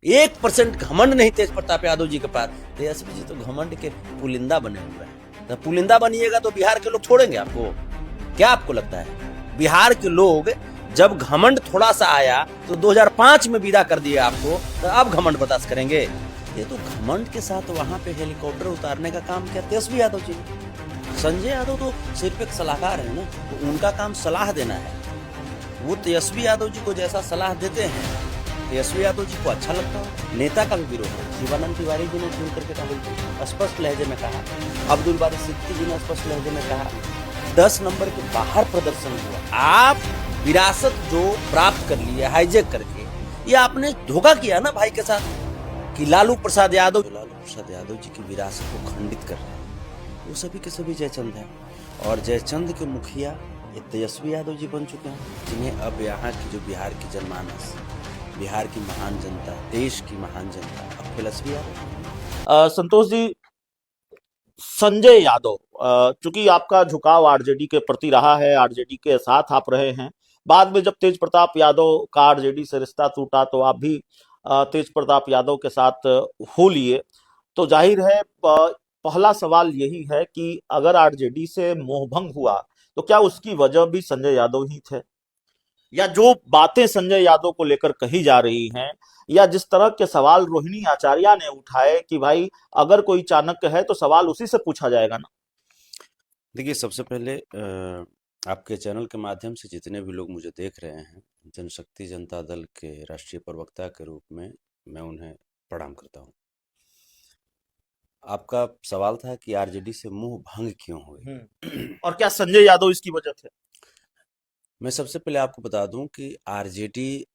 1% घमंड नहीं तेज प्रताप यादव जी के पास। तेजस्वी जी तो घमंड के पुलिंदा बने हुए हैं। तो पुलिंदा बनिएगा तो बिहार के लोग छोड़ेंगे आपको? क्या आपको लगता है बिहार के लोग जब घमंड थोड़ा सा आया तो 2005 में विदा कर दिया आपको, तो अब घमंड बर्दाश्त करेंगे? ये तो घमंड के साथ वहां पे हेलीकॉप्टर उतारने का काम किया तेजस्वी यादव जी ने। संजय यादव तो सिर्फ एक सलाहकार है ना, तो उनका काम सलाह देना है। वो तेजस्वी यादव जी को जैसा सलाह देते हैं, तेजस्वी यादव जी को अच्छा लगता है। नेता का भी विरोध है। शिवानंद तिवारी जी ने चुन करके कहा, स्पष्ट लहजे में कहा, अब्दुल बारी सिद्दीकी जी ने स्पष्ट लहजे में कहा, 10 नंबर के बाहर प्रदर्शन हुआ। आप विरासत जो प्राप्त कर लिया हाईजेक करके, ये आपने धोखा किया ना भाई के साथ। कि लालू प्रसाद यादव जी की विरासत को खंडित कर रहे हैं, वो सभी के सभी जयचंद हैं। और जयचंद के मुखिया ये तेजस्वी यादव जी बन चुके हैं, जिन्हें अब यहाँ की जो बिहार की जनमानस, बिहार की महान जनता, देश की महान जनता अब तेजस्वी यादव। संतोष जी, संजय यादव, चूंकि आपका झुकाव आरजेडी के प्रति रहा है, आरजेडी के साथ आप रहे हैं, बाद में जब तेज प्रताप यादव का आरजेडी से रिश्ता टूटा तो आप भी तेज प्रताप यादव के साथ हो लिए, तो जाहिर है पहला सवाल यही है कि अगर आरजेडी से मोहभंग हुआ तो क्या उसकी वजह भी संजय यादव ही थे, या जो बातें संजय यादव को लेकर कही जा रही हैं, या जिस तरह के सवाल रोहिणी आचार्य ने उठाए कि भाई अगर कोई चाणक्य है तो सवाल उसी से पूछा जाएगा ना। देखिए, सबसे पहले आपके चैनल के माध्यम से जितने भी लोग मुझे देख रहे हैं, जनशक्ति जनता दल के राष्ट्रीय प्रवक्ता के रूप में मैं उन्हें प्रणाम करता हूँ। आपका सवाल था कि आरजेडी से मुंह भंग क्यों हुए। और क्या संजय यादव इसकी वजह थे? मैं सबसे पहले आपको बता दूं कि आरजेडी,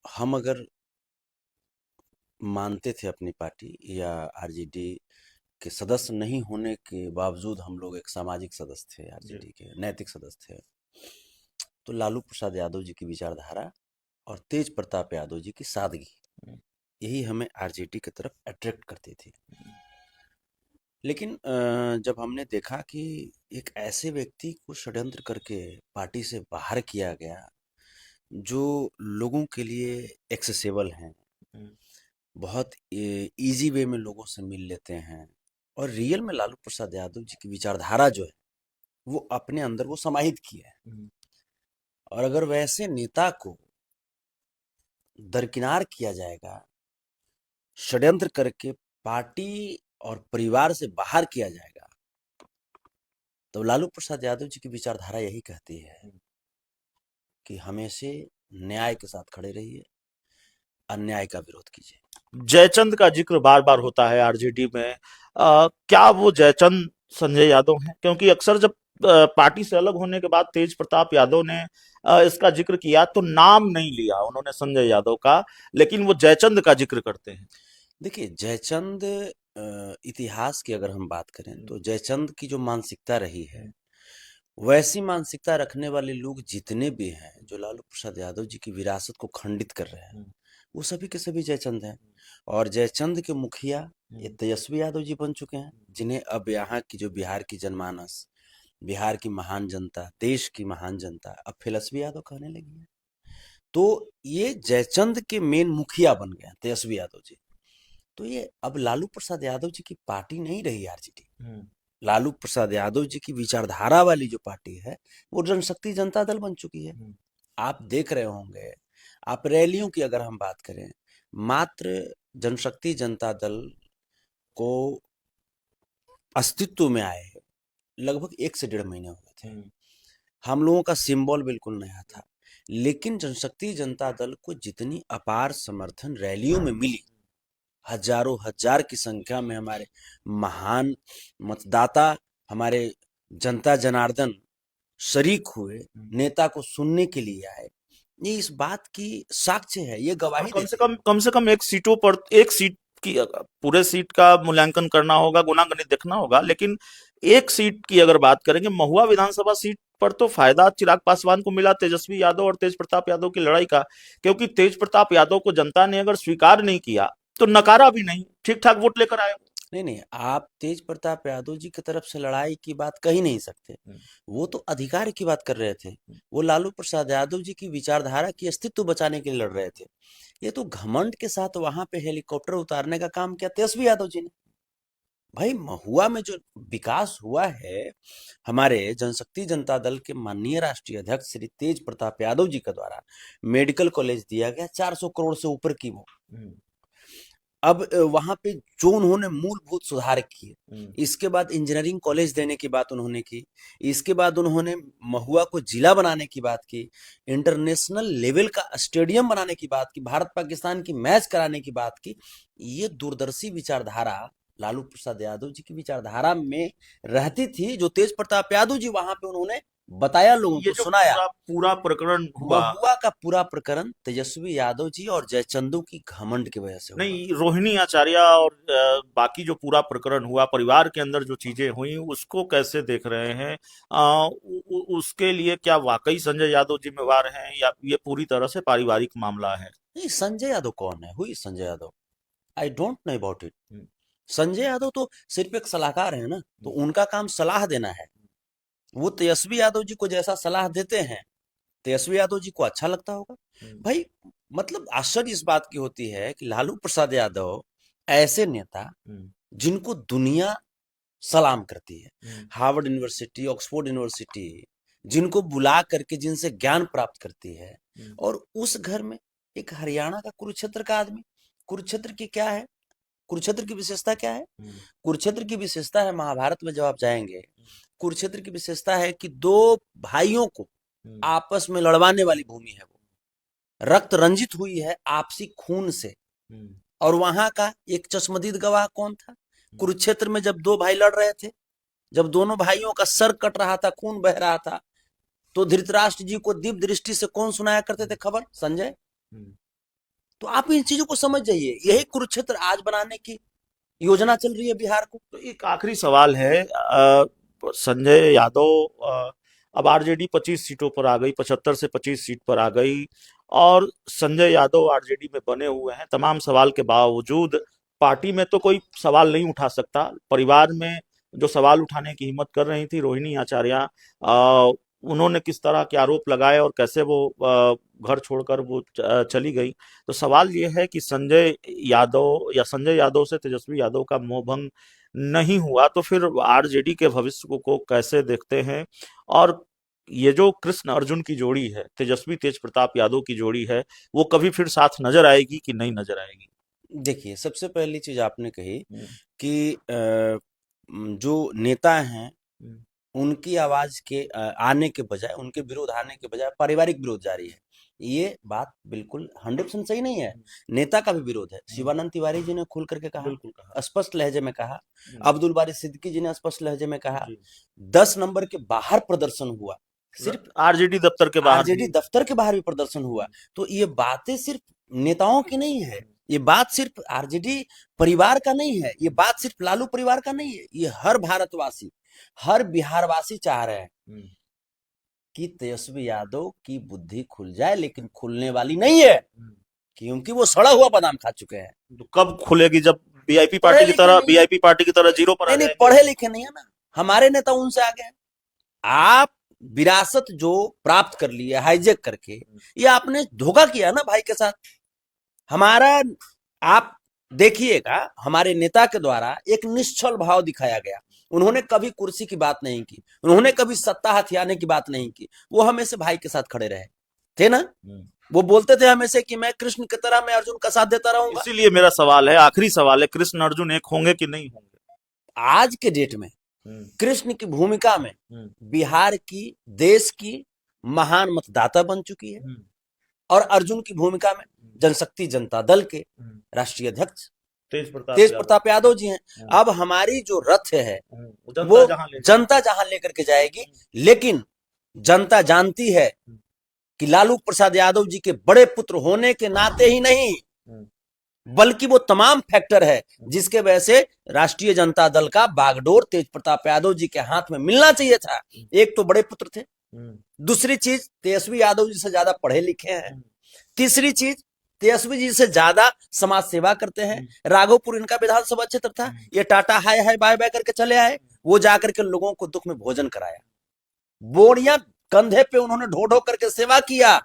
हम अगर मानते थे अपनी पार्टी, या आरजेडी के सदस्य नहीं होने के बावजूद हम लोग एक सामाजिक सदस्य थे, आरजेडी के नैतिक सदस्य थे, तो लालू प्रसाद यादव जी की विचारधारा और तेज प्रताप यादव जी की सादगी, यही हमें आरजेडी की तरफ अट्रैक्ट करती थी। लेकिन जब हमने देखा कि एक ऐसे व्यक्ति को षड्यंत्र करके पार्टी से बाहर किया गया, जो लोगों के लिए एक्सेसिबल हैं, बहुत इजी वे में लोगों से मिल लेते हैं, और रियल में लालू प्रसाद यादव जी की विचारधारा जो है वो अपने अंदर वो समाहित किया है। और अगर वैसे नेता को दरकिनार किया जाएगा, षड्यंत्र करके पार्टी और परिवार से बाहर किया जाएगा, तो लालू प्रसाद यादव जी की विचारधारा यही कहती है कि हमेशा न्याय के साथ खड़े रहिए, अन्याय का विरोध कीजिए। जयचंद का जिक्र बार बार होता है आरजेडी में, क्या वो जयचंद संजय यादव हैं? क्योंकि अक्सर जब पार्टी से अलग होने के बाद तेज प्रताप यादव ने इसका जिक्र किया तो नाम नहीं लिया उन्होंने संजय यादव का, लेकिन वो जयचंद का जिक्र करते हैं। देखिए, जयचंद इतिहास की अगर हम बात करें तो जयचंद की जो मानसिकता रही है, वैसी मानसिकता रखने वाले लोग जितने भी हैं जो लालू प्रसाद यादव जी की विरासत को खंडित कर रहे हैं, वो सभी के सभी जयचंद हैं। और जयचंद के मुखिया ये तेजस्वी यादव जी बन चुके हैं, जिन्हें अब यहाँ की जो बिहार की जनमानस, बिहार की महान जनता, देश की महान जनता अब तेजस्वी यादव कहने लगी है। तो ये जयचंद के मेन मुखिया बन गए तेजस्वी यादव जी। तो ये अब लालू प्रसाद यादव जी की पार्टी नहीं रही आरजेडी। लालू प्रसाद यादव जी की विचारधारा वाली जो पार्टी है वो जनशक्ति जनता दल बन चुकी है। आप देख रहे होंगे, आप रैलियों की अगर हम बात करें, मात्र जनशक्ति जनता दल को अस्तित्व में आए लगभग 1 से 1.5 महीने हो गए थे। हम लोगों का सिंबल बिल्कुल नया था, लेकिन जनशक्ति जनता दल को जितनी अपार समर्थन रैलियों में मिली, हजारों हजार की संख्या में हमारे महान मतदाता, हमारे जनता जनार्दन शरीक हुए, नेता को सुनने के लिए आए, ये इस बात की साक्ष्य है, ये गवाही देते हैं। कम से कम एक सीट की, पूरे सीट का मूल्यांकन करना होगा, गुणागणित देखना होगा, लेकिन एक सीट की अगर बात करेंगे, महुआ विधानसभा सीट पर तो फायदा चिराग पासवान को मिला तेजस्वी यादव और तेज प्रताप यादव की लड़ाई का, क्योंकि तेज प्रताप यादव को जनता ने अगर स्वीकार नहीं किया तो नकारा भी नहीं, ठीक ठाक वोट लेकर आए। नहीं नहीं, आप तेज प्रताप यादव जी की तरफ से लड़ाई की बात कह ही नहीं सकते। वो तो अधिकार की बात कर रहे थे। वो लालू प्रसाद यादव जी की विचारधारा की अस्तित्व बचाने के लिए लड़ रहे थे। ये तो घमंड के साथ वहां पे हेलीकॉप्टर उतारने का काम किया तेजस्वी यादव जी ने। भाई महुआ में जो विकास हुआ है, हमारे जनशक्ति जनता दल के माननीय राष्ट्रीय अध्यक्ष श्री तेज प्रताप यादव जी के द्वारा मेडिकल कॉलेज दिया गया 400 करोड़ से ऊपर की वो। अब वहां पे जो उन्होंने मूलभूत सुधार किए, इसके बाद इंजीनियरिंग कॉलेज देने की बात उन्होंने की, इसके बाद उन्होंने महुआ को जिला बनाने की बात की, इंटरनेशनल लेवल का स्टेडियम बनाने की बात की, भारत पाकिस्तान की मैच कराने की बात की। ये दूरदर्शी विचारधारा लालू प्रसाद यादव जी की विचारधारा में रहती थी, जो तेज प्रताप यादव जी वहां पे उन्होंने बताया, लोगों ये को जो सुनाया। पूरा प्रकरण हुआ, महुआ का पूरा प्रकरण तेजस्वी यादव जी और जयचंदू की घमंड की वजह से हुआ। नहीं, रोहिणी आचार्य और बाकी जो पूरा प्रकरण हुआ, परिवार के अंदर जो चीजें हुई, उसको कैसे देख रहे हैं? उसके लिए क्या वाकई संजय यादव जिम्मेवार हैं, या ये पूरी तरह से पारिवारिक मामला है? नहीं, संजय यादव कौन है? हुई Sanjay Yadav, I don't know about it. Sanjay Yadav तो सिर्फ एक सलाहकार है ना, तो उनका काम सलाह देना है। वो तेजस्वी यादव जी को जैसा सलाह देते हैं, तेजस्वी यादव जी को अच्छा लगता होगा। भाई मतलब आश्चर्य इस बात की होती है कि लालू प्रसाद यादव ऐसे नेता जिनको दुनिया सलाम करती है, हार्वर्ड यूनिवर्सिटी, ऑक्सफोर्ड यूनिवर्सिटी, जिनको बुला करके जिनसे ज्ञान प्राप्त करती है, और उस घर में एक हरियाणा का कुरुक्षेत्र का आदमी। कुरुक्षेत्र की क्या है? कुरुक्षेत्र की विशेषता क्या है? कुरुक्षेत्र की विशेषता है, महाभारत में जब आप जाएंगे, कुरुक्षेत्र की विशेषता है कि दो भाइयों को आपस में लड़वाने वाली भूमि है। वो रक्त रंजित हुई है आपसी खून से। और वहां का एक चश्मदीद गवाह कौन था? कुरुक्षेत्र में जब दो भाई लड़ रहे थे, जब दोनों भाइयों का सर कट रहा था, खून बह रहा था, तो धृतराष्ट्र जी को दिव्य दृष्टि से कौन सुनाया करते थे खबर? संजय। तो आप इन चीजों को समझ जाइए, यही कुरुक्षेत्र आज बनाने की योजना चल रही है बिहार को। तो एक आखिरी सवाल है, संजय यादव अब आरजेडी 25 सीटों पर आ गई, 75 से 25 सीट पर आ गई, और संजय यादव आरजेडी में बने हुए हैं। तमाम सवाल के बावजूद पार्टी में तो कोई सवाल नहीं उठा सकता। परिवार में जो सवाल उठाने की हिम्मत कर रही थी रोहिणी आचार्य, उन्होंने किस तरह के आरोप लगाए और कैसे वो घर छोड़कर वो चली गई। तो सवाल ये है कि संजय यादव से तेजस्वी यादव का मोहभंग नहीं हुआ तो फिर आरजेडी के भविष्य को कैसे देखते हैं? और ये जो कृष्ण अर्जुन की जोड़ी है, तेजस्वी तेज प्रताप यादव की जोड़ी है, वो कभी फिर साथ नजर आएगी कि नहीं नजर आएगी? देखिए, सबसे पहली चीज आपने कही कि जो नेता हैं उनकी आवाज के आने के बजाय, उनके विरोध आने के बजाय पारिवारिक विरोध जारी है। ये बात बिल्कुल 100% सही नहीं है। नेता का भी विरोध है। शिवानंद तिवारी जी ने खुल करके कहा, स्पष्ट लहजे में कहा। अब्दुल बारी सिद्दीकी जी ने स्पष्ट लहजे में कहा। 10 नंबर के बाहर प्रदर्शन हुआ, सिर्फ आरजेडी दफ्तर के बाहर, आरजेडी दफ्तर के बाहर भी प्रदर्शन हुआ। तो ये बातें सिर्फ नेताओं की नहीं है, ये बात सिर्फ आरजेडी परिवार का नहीं है, ये बात सिर्फ लालू परिवार का नहीं है। ये हर भारतवासी, हर बिहारवासी चाह रहे हैं कि तेजस्वी यादव की बुद्धि खुल जाए, लेकिन खुलने वाली नहीं है, क्योंकि वो सड़ा हुआ बादाम खा चुके हैं। तो कब खुलेगी? जब वीआईपी पार्टी की तरह जीरो पर आ नहीं, जाएंगे? पढ़े लिखे नहीं है ना, हमारे नेता उनसे आगे हैं। आप विरासत जो प्राप्त कर लिए हाईजेक करके, ये आपने धोखा किया ना भाई के साथ। हमारा आप देखिएगा, हमारे नेता के द्वारा एक निश्चल भाव दिखाया गया। उन्होंने कभी कुर्सी की बात नहीं की, उन्होंने कभी सत्ता हथियाने की बात नहीं की। वो हमेशा भाई के साथ खड़े रहे थे ना। वो बोलते थे हमेशा कि मैं कृष्ण की तरह मैं अर्जुन का साथ देता रहूंगा। इसीलिए मेरा सवाल है, आखिरी सवाल है, कृष्ण अर्जुन एक होंगे कि नहीं होंगे? आज के डेट में कृष्ण की भूमिका में बिहार की, देश की महान मतदाता बन चुकी है, और अर्जुन की भूमिका में जनशक्ति जनता दल के राष्ट्रीय अध्यक्ष तेज प्रताप यादव जी हैं। अब हमारी जो रथ है वो जनता जहां लेकर के जाएगी, लेकिन जनता जानती है कि लालू प्रसाद यादव जी के बड़े पुत्र होने के नाते ही नहीं, बल्कि वो तमाम फैक्टर है जिसके वजह से राष्ट्रीय जनता दल का बागडोर तेज प्रताप यादव जी के हाथ में मिलना चाहिए था। एक तो बड़े पुत्र थे, दूसरी चीज तेजस्वी यादव जी से ज्यादा पढ़े लिखे हैं, तीसरी चीज तेजस्वी जी से ज्यादा समाज सेवा करते हैं। राघोपुर इनका विधानसभा क्षेत्र था, ये टाटा हाय हाय बाय बाय करके चले आए, वो जाकर के लोगों को दुख में भोजन कराया, बोरियां कंधे पे उन्होंने ढो ढो करके सेवा किया।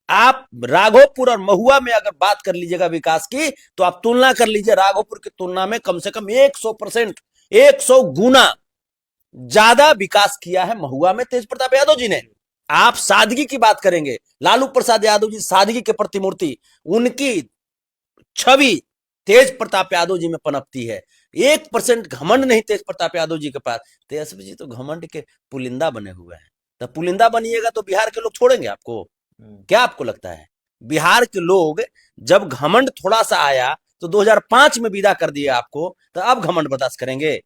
आप राघोपुर और महुआ में अगर बात कर लीजिएगा विकास की, तो आप तुलना कर लीजिए, राघोपुर की तुलना में कम से कम 100%, 100 गुना ज्यादा विकास किया है महुआ में तेज प्रताप यादव जी ने। आप सादगी की बात करेंगे, लालू प्रसाद यादव जी सादगी के प्रतिमूर्ति, उनकी छवि तेज प्रताप यादव जी में पनपती है। 1% घमंड नहीं तेज प्रताप यादव जी के पास। तेजस्वी जी तो घमंड के पुलिंदा बने हुए हैं। तो पुलिंदा बनिएगा तो बिहार के लोग छोड़ेंगे आपको? क्या आपको लगता है? बिहार के लोग जब घमंड थोड़ा सा आया तो 2005 में विदा कर दिया आपको, तो अब घमंड बर्दाश्त करेंगे?